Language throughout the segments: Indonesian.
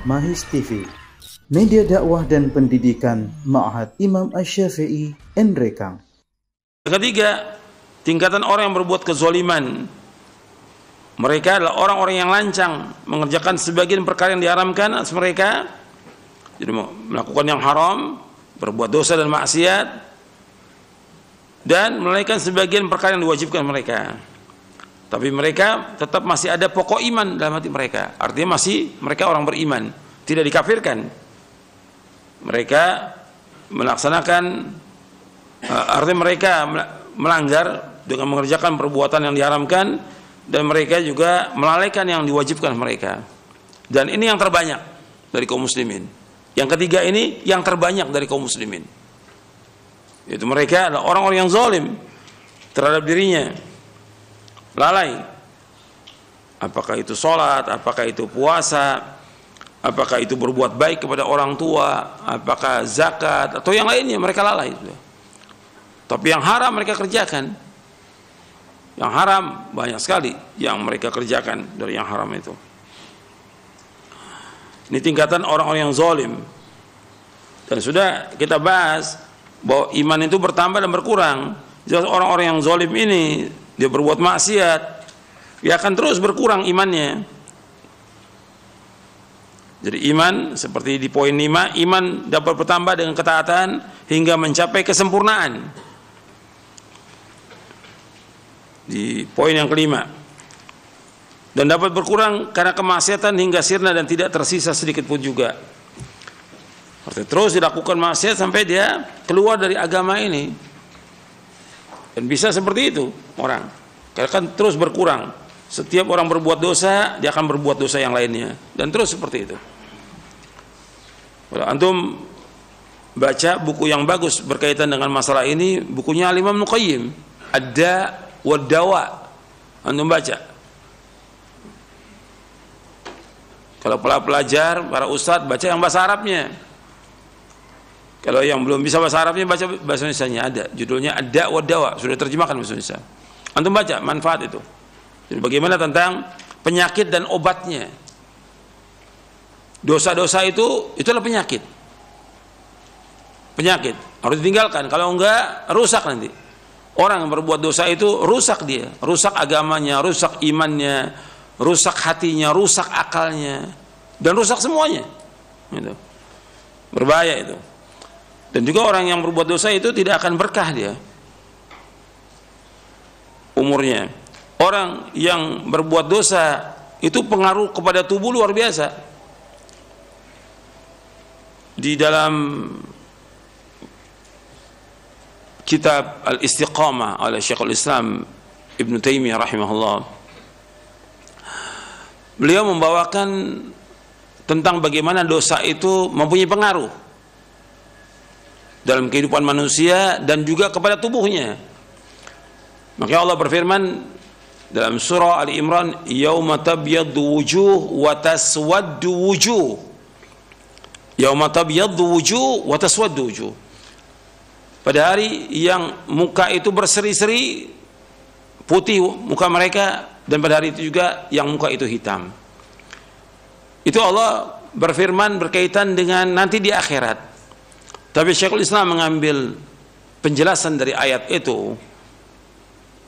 Mahis TV, media dakwah dan pendidikan Ma'had Imam Asy-Syafi'i Nrekang. Ketiga, tingkatan orang yang berbuat kezaliman. Mereka adalah orang-orang yang lancang mengerjakan sebagian perkara yang diharamkan atas mereka. Jadi melakukan yang haram, berbuat dosa dan maksiat, dan melalaikan sebagian perkara yang diwajibkan mereka. Tapi mereka tetap masih ada pokok iman dalam hati mereka. Artinya masih mereka orang beriman, tidak dikafirkan. Mereka melaksanakan, artinya mereka melanggar dengan mengerjakan perbuatan yang diharamkan, dan mereka juga melalaikan yang diwajibkan mereka. Dan ini yang terbanyak dari kaum muslimin. Yang ketiga ini yang terbanyak dari kaum muslimin. Yaitu mereka adalah orang-orang yang zalim terhadap dirinya. Lalai. Apakah itu sholat, apakah itu puasa, apakah itu berbuat baik kepada orang tua, apakah zakat, atau yang lainnya, mereka lalai. Tapi yang haram mereka kerjakan. Yang haram banyak sekali yang mereka kerjakan dari yang haram itu. Ini tingkatan orang-orang yang zalim. Dan sudah kita bahas bahwa iman itu bertambah dan berkurang. Jelas orang-orang yang zalim ini, dia berbuat maksiat, dia akan terus berkurang imannya. Jadi iman, seperti di poin 5, iman dapat bertambah dengan ketaatan hingga mencapai kesempurnaan. Di poin yang kelima, dan dapat berkurang karena kemaksiatan hingga sirna dan tidak tersisa sedikit pun juga. Artinya terus dilakukan maksiat sampai dia keluar dari agama ini. Dan bisa seperti itu orang, karena kan terus berkurang. Setiap orang berbuat dosa, dia akan berbuat dosa yang lainnya, dan terus seperti itu. Kalau antum baca buku yang bagus berkaitan dengan masalah ini, bukunya Al-Imam Ibnu Qayyim, Ad-Da' wad-Dawa. Antum baca. Kalau pelajar, para ustadz, baca yang bahasa Arabnya. Kalau yang belum bisa bahasa Arabnya, baca bahasa Indonesianya, ada judulnya Ad-Da' wad-Dawa, sudah terjemahkan bahasa Indonesia. Antum baca manfaat itu. Jadi bagaimana tentang penyakit dan obatnya. Dosa-dosa itu adalah penyakit. Penyakit harus ditinggalkan, kalau enggak rusak nanti. Orang yang berbuat dosa itu rusak dia, rusak agamanya, rusak imannya, rusak hatinya, rusak akalnya, dan rusak semuanya. Gitu. Berbahaya itu. Dan juga orang yang berbuat dosa itu tidak akan berkah dia umurnya. Orang yang berbuat dosa itu pengaruh kepada tubuh luar biasa. Di dalam kitab Al-Istiqamah oleh Syekhul Islam Ibnu Taimiyah rahimahullah, beliau membawakan tentang bagaimana dosa itu mempunyai pengaruh dalam kehidupan manusia dan juga kepada tubuhnya. Maka Allah berfirman dalam surah Ali Imran, yauma tabyaddu wujuh wa taswaddu wujuh. Yauma tabyaddu wujuh wa taswaddu wujuh. Pada hari yang muka itu berseri-seri putih muka mereka, dan pada hari itu juga yang muka itu hitam. Itu Allah berfirman berkaitan dengan nanti di akhirat. Tapi Syekhul Islam mengambil penjelasan dari ayat itu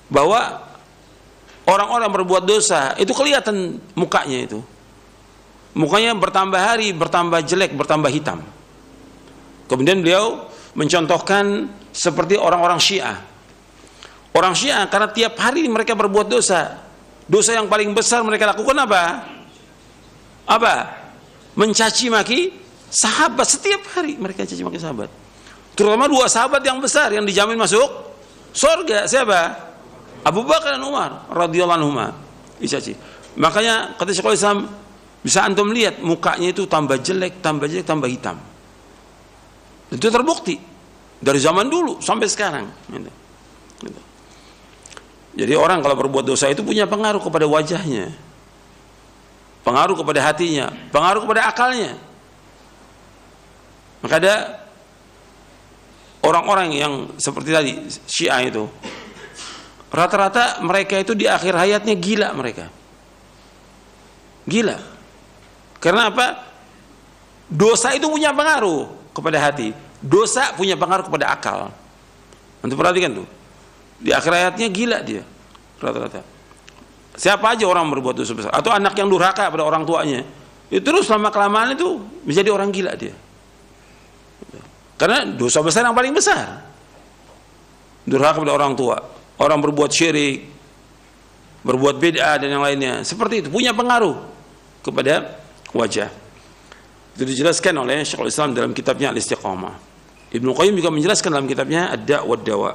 bahwa orang-orang berbuat dosa itu kelihatan mukanya itu. Mukanya bertambah hari, bertambah jelek, bertambah hitam. Kemudian beliau mencontohkan seperti orang-orang Syiah. Orang Syiah karena tiap hari mereka berbuat dosa. Dosa yang paling besar mereka lakukan apa? Apa? Mencaci maki sahabat. Setiap hari mereka caci maki sahabat. Terutama dua sahabat yang besar yang dijamin masuk surga. Siapa? Abu Bakar dan Umar radhiyallahu anhuma. Dicaci. Makanya kata Syekhul Islam, bisa antum lihat mukanya itu tambah jelek, tambah jelek, tambah hitam. Itu terbukti dari zaman dulu sampai sekarang. Gitu. Jadi orang kalau berbuat dosa itu punya pengaruh kepada wajahnya, pengaruh kepada hatinya, pengaruh kepada akalnya. Maka ada orang-orang yang seperti tadi Syiah itu, rata-rata mereka itu di akhir hayatnya gila mereka. Gila. Karena apa? Dosa itu punya pengaruh kepada hati. Dosa punya pengaruh kepada akal. Nanti perhatikan tuh. Di akhir ayatnya gila dia. Rata-rata. Siapa aja orang berbuat dosa besar. Atau anak yang durhaka pada orang tuanya. Itu terus lama-kelamaan itu menjadi orang gila dia. Karena dosa besar yang paling besar. Durhaka pada orang tua. Orang berbuat syirik. Berbuat bid'ah dan yang lainnya. Seperti itu. Punya pengaruh kepada wajah. Itu dijelaskan oleh Syekhul Islam dalam kitabnya Al-Istiqamah. Ibnu Qayyim juga menjelaskan dalam kitabnya Ad-Da' wad Dawa.